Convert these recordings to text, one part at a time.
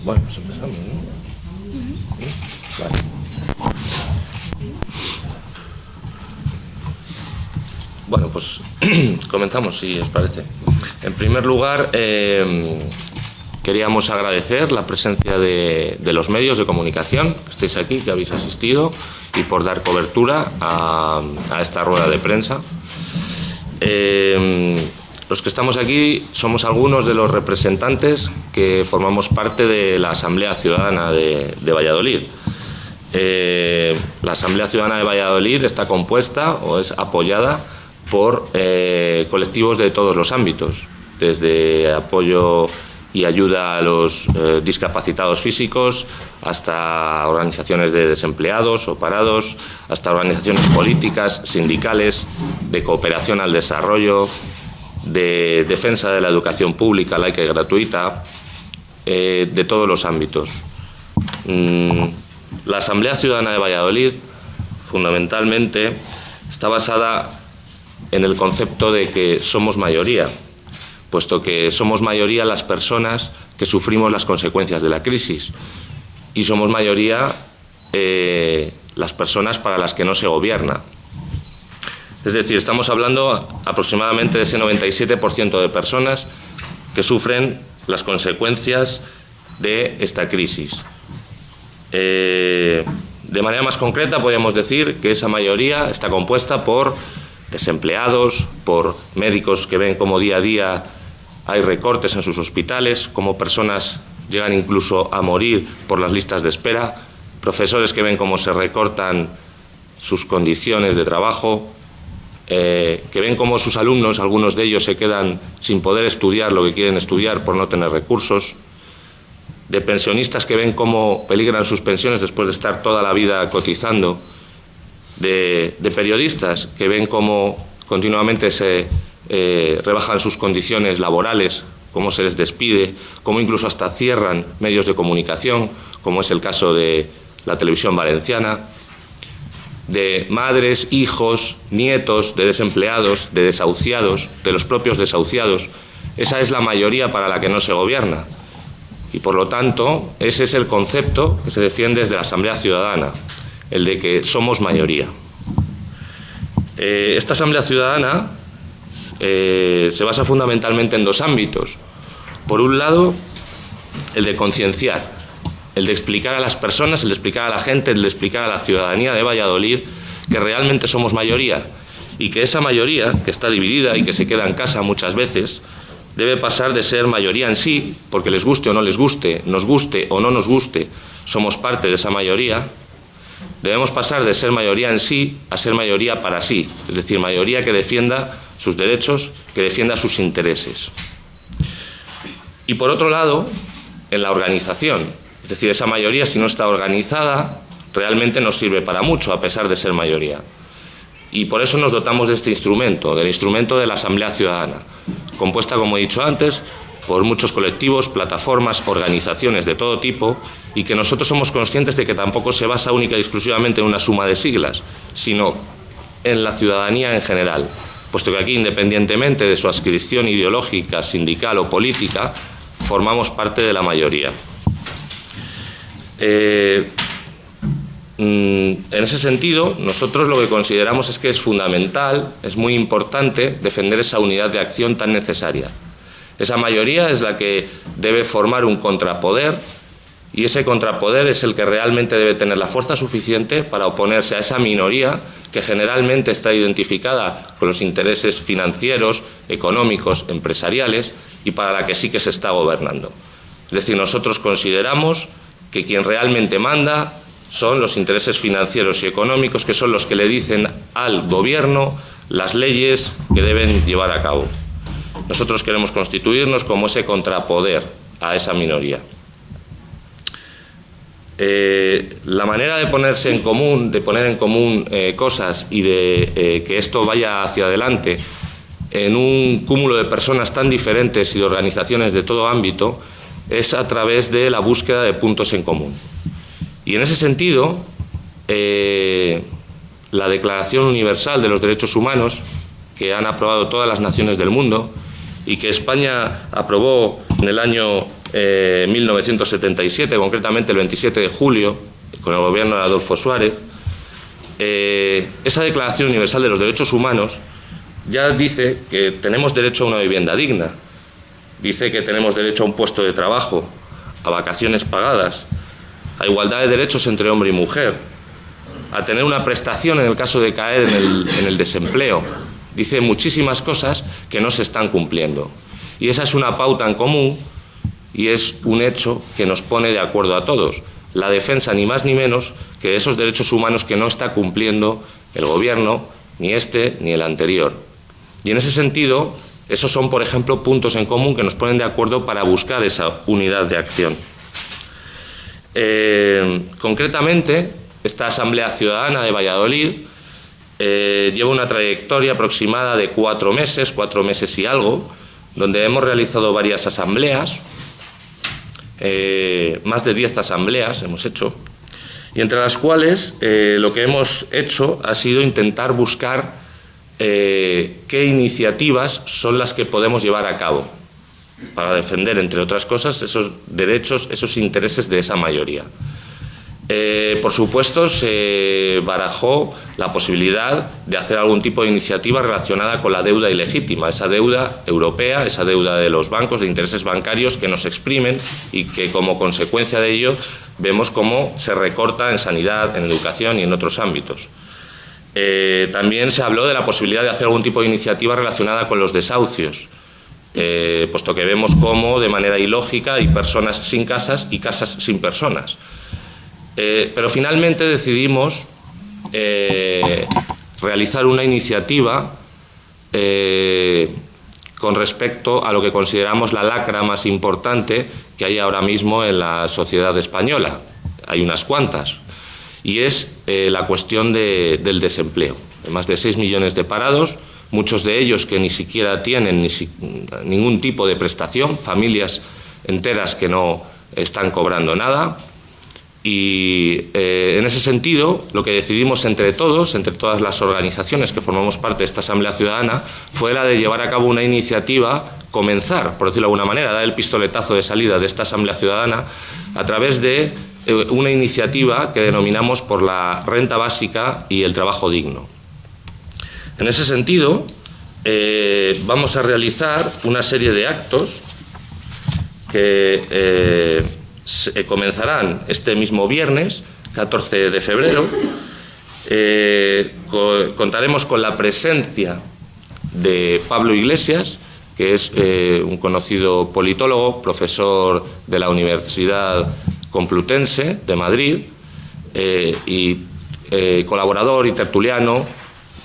Bueno, pues empezamos, ¿no? Vale. Bueno, pues comenzamos, si os parece. En primer lugar, queríamos agradecer la presencia de los medios de comunicación que estáis aquí, que habéis asistido, y por dar cobertura a esta rueda de prensa. Los que estamos aquí somos algunos de los representantes que formamos parte de la Asamblea Ciudadana de Valladolid. La Asamblea Ciudadana de Valladolid está compuesta o es apoyada por colectivos de todos los ámbitos, desde apoyo y ayuda a los discapacitados físicos, hasta organizaciones de desempleados o parados, hasta organizaciones políticas, sindicales, de cooperación al desarrollo, de defensa de la educación pública, laica y gratuita, de todos los ámbitos. La Asamblea Ciudadana de Valladolid, fundamentalmente, está basada en el concepto de que somos mayoría, puesto que somos mayoría las personas que sufrimos las consecuencias de la crisis y somos mayoría las personas para las que no se gobierna. Es decir, estamos hablando aproximadamente de ese 97% de personas que sufren las consecuencias de esta crisis. De manera más concreta, podríamos decir que esa mayoría está compuesta por desempleados, por médicos que ven cómo día a día hay recortes en sus hospitales, cómo personas llegan incluso a morir por las listas de espera, profesores que ven cómo se recortan sus condiciones de trabajo, que ven cómo sus alumnos, algunos de ellos, se quedan sin poder estudiar lo que quieren estudiar por no tener recursos, de pensionistas que ven cómo peligran sus pensiones después de estar toda la vida cotizando, de periodistas que ven cómo continuamente se rebajan sus condiciones laborales, cómo se les despide, cómo incluso hasta cierran medios de comunicación, como es el caso de la Televisión Valenciana, de madres, hijos, nietos de desempleados, de desahuciados, de los propios desahuciados. Esa es la mayoría para la que no se gobierna. Y, por lo tanto, ese es el concepto que se defiende desde la Asamblea Ciudadana, el de que somos mayoría. Esta Asamblea Ciudadana se basa fundamentalmente en dos ámbitos. Por un lado, el de concienciar, el de explicar a las personas, el de explicar a la gente, el de explicar a la ciudadanía de Valladolid que realmente somos mayoría y que esa mayoría, que está dividida y que se queda en casa muchas veces, debe pasar de ser mayoría en sí, porque les guste o no les guste, nos guste o no nos guste, somos parte de esa mayoría. Debemos pasar de ser mayoría en sí a ser mayoría para sí, es decir, mayoría que defienda sus derechos, que defienda sus intereses. Y por otro lado, en la organización, es decir, esa mayoría, si no está organizada, realmente no sirve para mucho, a pesar de ser mayoría. Y por eso nos dotamos de este instrumento, del instrumento de la Asamblea Ciudadana, compuesta, como he dicho antes, por muchos colectivos, plataformas, organizaciones de todo tipo, y que nosotros somos conscientes de que tampoco se basa única y exclusivamente en una suma de siglas, sino en la ciudadanía en general, puesto que aquí, independientemente de su adscripción ideológica, sindical o política, formamos parte de la mayoría. En ese sentido, nosotros lo que consideramos es que es fundamental, es muy importante defender esa unidad de acción tan necesaria. Esa mayoría es la que debe formar un contrapoder, y ese contrapoder es el que realmente debe tener la fuerza suficiente para oponerse a esa minoría que generalmente está identificada con los intereses financieros, económicos, empresariales, y para la que sí que se está gobernando. Es decir, nosotros consideramos que quien realmente manda son los intereses financieros y económicos, que son los que le dicen al Gobierno las leyes que deben llevar a cabo. Nosotros queremos constituirnos como ese contrapoder a esa minoría. La manera de ponerse en común, de poner en común cosas y de que esto vaya hacia adelante en un cúmulo de personas tan diferentes y de organizaciones de todo ámbito, es a través de la búsqueda de puntos en común. Y en ese sentido, la Declaración Universal de los Derechos Humanos, que han aprobado todas las naciones del mundo y que España aprobó en el año 1977, concretamente el 27 de julio, con el gobierno de Adolfo Suárez, esa Declaración Universal de los Derechos Humanos ya dice que tenemos derecho a una vivienda digna, dice que tenemos derecho a un puesto de trabajo, a vacaciones pagadas, a igualdad de derechos entre hombre y mujer, a tener una prestación en el caso de caer en el desempleo. Dice muchísimas cosas que no se están cumpliendo. Y esa es una pauta en común y es un hecho que nos pone de acuerdo a todos. La defensa, ni más ni menos, que de esos derechos humanos que no está cumpliendo el Gobierno, ni este ni el anterior. Y en ese sentido, esos son, por ejemplo, puntos en común que nos ponen de acuerdo para buscar esa unidad de acción. Concretamente, esta Asamblea Ciudadana de Valladolid lleva una trayectoria aproximada de 4 meses y algo, donde hemos realizado varias asambleas, más de 10 asambleas hemos hecho, y entre las cuales lo que hemos hecho ha sido intentar buscar qué iniciativas son las que podemos llevar a cabo para defender, entre otras cosas, esos derechos, esos intereses de esa mayoría. Por supuesto, se barajó la posibilidad de hacer algún tipo de iniciativa relacionada con la deuda ilegítima, esa deuda europea, esa deuda de los bancos, de intereses bancarios que nos exprimen y que, como consecuencia de ello, vemos cómo se recorta en sanidad, en educación y en otros ámbitos. También se habló de la posibilidad de hacer algún tipo de iniciativa relacionada con los desahucios, puesto que vemos cómo, de manera ilógica, hay personas sin casas y casas sin personas. Pero finalmente decidimos realizar una iniciativa con respecto a lo que consideramos la lacra más importante que hay ahora mismo en la sociedad española. Hay unas cuantas. Y es la cuestión del desempleo. Hay más de 6 millones de parados, muchos de ellos que ni siquiera tienen ningún tipo de prestación, familias enteras que no están cobrando nada. Y en ese sentido, lo que decidimos entre todos, entre todas las organizaciones que formamos parte de esta Asamblea Ciudadana, fue la de llevar a cabo una iniciativa, comenzar, por decirlo de alguna manera, dar el pistoletazo de salida de esta Asamblea Ciudadana a través de una iniciativa que denominamos por la renta básica y el trabajo digno. En ese sentido, vamos a realizar una serie de actos que comenzarán este mismo viernes, 14 de febrero. Contaremos con la presencia de Pablo Iglesias, que es un conocido politólogo, profesor de la Universidad Complutense de Madrid y colaborador y tertuliano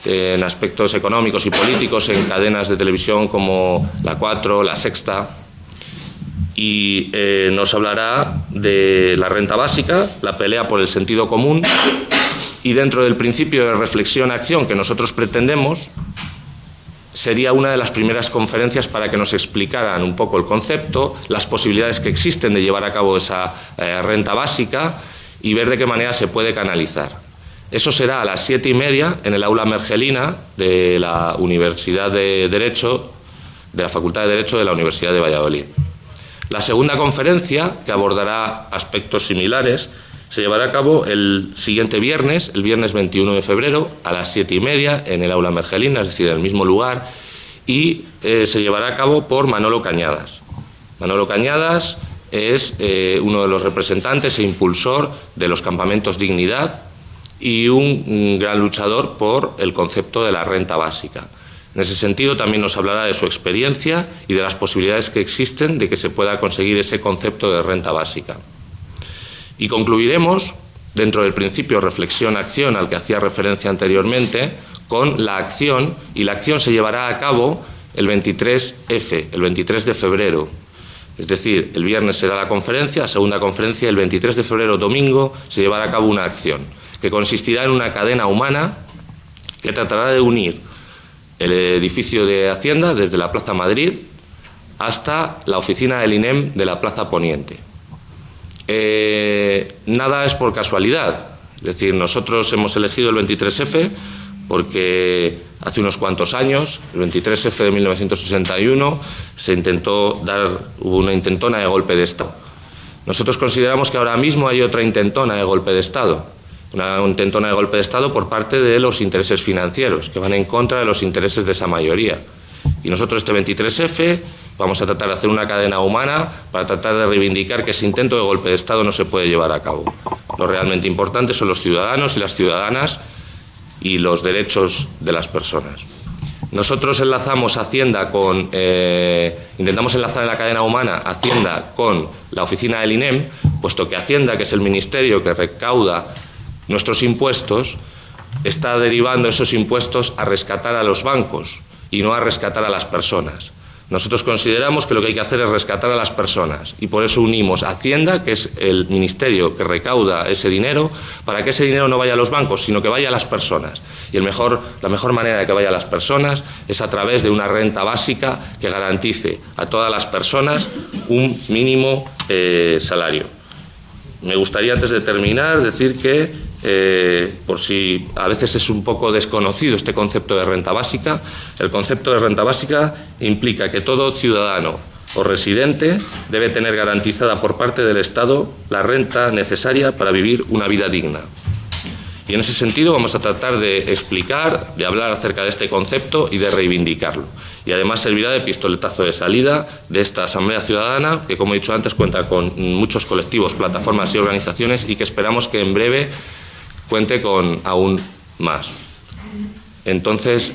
en aspectos económicos y políticos en cadenas de televisión como La 4, La Sexta, y nos hablará de la renta básica, la pelea por el sentido común, y dentro del principio de reflexión-acción que nosotros pretendemos, sería una de las primeras conferencias para que nos explicaran un poco el concepto, las posibilidades que existen de llevar a cabo esa renta básica y ver de qué manera se puede canalizar. Eso será a las 7:30 en el aula Mergelina de la Universidad de Derecho, de la Facultad de Derecho de la Universidad de Valladolid. La segunda conferencia, que abordará aspectos similares, se llevará a cabo el siguiente viernes, el viernes 21 de febrero, a las 7:30 en el aula Mergelina, es decir, en el mismo lugar, y se llevará a cabo por Manolo Cañadas. Manolo Cañadas es uno de los representantes e impulsor de los campamentos Dignidad y un gran luchador por el concepto de la renta básica. En ese sentido, también nos hablará de su experiencia y de las posibilidades que existen de que se pueda conseguir ese concepto de renta básica. Y concluiremos, dentro del principio reflexión-acción al que hacía referencia anteriormente, con la acción, y la acción se llevará a cabo el 23F, el 23 de febrero. Es decir, el viernes será la conferencia, la segunda conferencia, el 23 de febrero, domingo, se llevará a cabo una acción que consistirá en una cadena humana que tratará de unir el edificio de Hacienda desde la Plaza Madrid hasta la oficina del INEM de la Plaza Poniente. Nada es por casualidad, es decir, nosotros hemos elegido el 23F porque hace unos cuantos años, el 23F de 1961, hubo una intentona de golpe de Estado. Nosotros consideramos que ahora mismo hay otra intentona de golpe de Estado, una intentona de golpe de Estado por parte de los intereses financieros, que van en contra de los intereses de esa mayoría. Y nosotros este 23F vamos a tratar de hacer una cadena humana para tratar de reivindicar que ese intento de golpe de Estado no se puede llevar a cabo. Lo realmente importante son los ciudadanos y las ciudadanas y los derechos de las personas. Nosotros enlazamos Hacienda intentamos enlazar en la cadena humana Hacienda con la oficina del INEM, puesto que Hacienda, que es el ministerio que recauda nuestros impuestos, está derivando esos impuestos a rescatar a los bancos y no a rescatar a las personas. Nosotros consideramos que lo que hay que hacer es rescatar a las personas y por eso unimos a Hacienda, que es el ministerio que recauda ese dinero, para que ese dinero no vaya a los bancos, sino que vaya a las personas. Y la mejor manera de que vaya a las personas es a través de una renta básica que garantice a todas las personas un mínimo salario. Me gustaría, antes de terminar, decir que por si a veces es un poco desconocido este concepto de renta básica, el concepto de renta básica implica que todo ciudadano o residente debe tener garantizada por parte del Estado la renta necesaria para vivir una vida digna. Y en ese sentido vamos a tratar de explicar, de hablar acerca de este concepto y de reivindicarlo. Y además servirá de pistoletazo de salida de esta Asamblea Ciudadana, que, como he dicho antes, cuenta con muchos colectivos, plataformas y organizaciones y que esperamos que en breve cuente con aún más. Entonces,